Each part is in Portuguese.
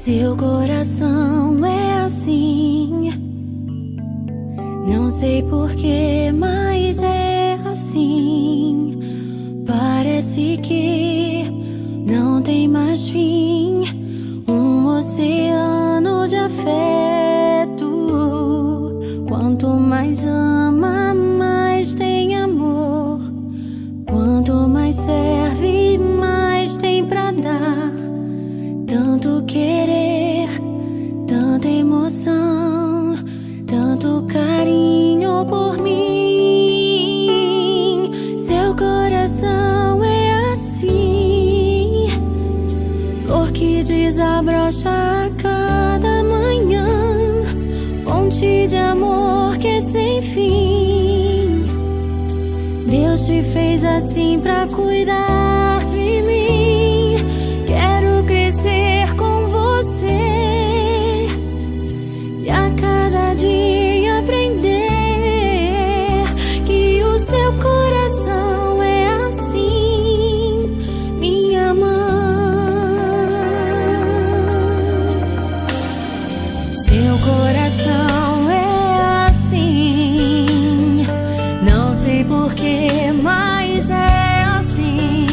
Seu coração é assim. Não sei porquê, mas é assim. Parece que não tem mais fim. Um oceano de afeto. Quanto mais ama, mais tem amor. Quanto mais serve, mais tem pra dar. Tanto querer, tanta emoção, tanto carinho por mim. Seu coração é assim, flor que desabrocha a cada manhã, fonte de amor que é sem fim. Deus te fez assim pra cuidar de mim. Quero crescer com você e a cada dia aprender que o seu coração é assim, minha mãe. Seu coração é assim, não sei porquê, mas é assim.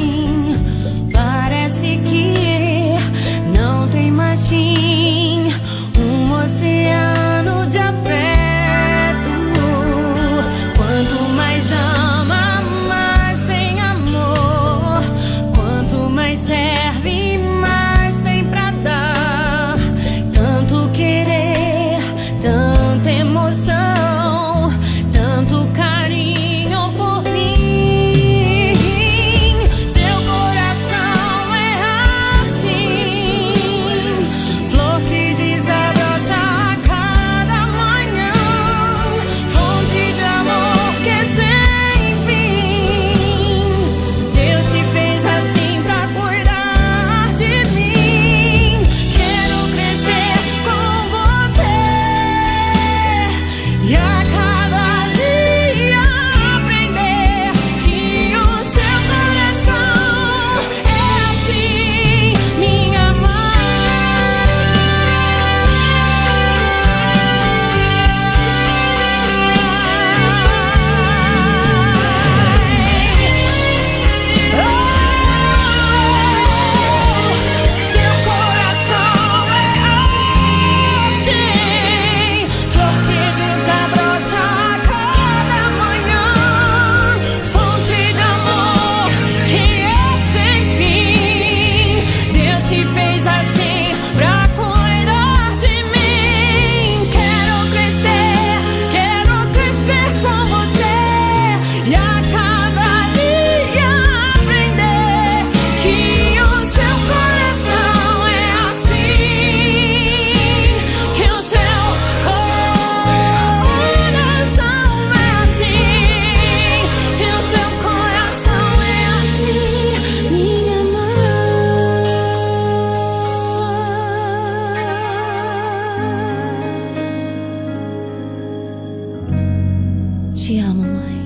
Parece que não tem mais fim. Um oceano de afeto. Quanto mais ama, mais tem amor. Quanto mais serve, mais tem pra dar. Tanto querer, tanta emoção, tanto carinho por mim. Seu coração é assim, flor que desabrocha a cada manhã, fonte de amor que é sem fim. Deus te fez assim pra cuidar de mim. Quero crescer com você e a cada dia aprender que o seu coração é assim, minha Seu coração é assim, flor que desabrocha a cada manhã, fonte de amor que é sem fim. Deus te fez assim pra cuidar de mim. Quero crescer com você e a cada dia aprender que o seu coração é assim, que o seu coração é assim, que o seu coração é assim, minha mãe. Te amo, mãe.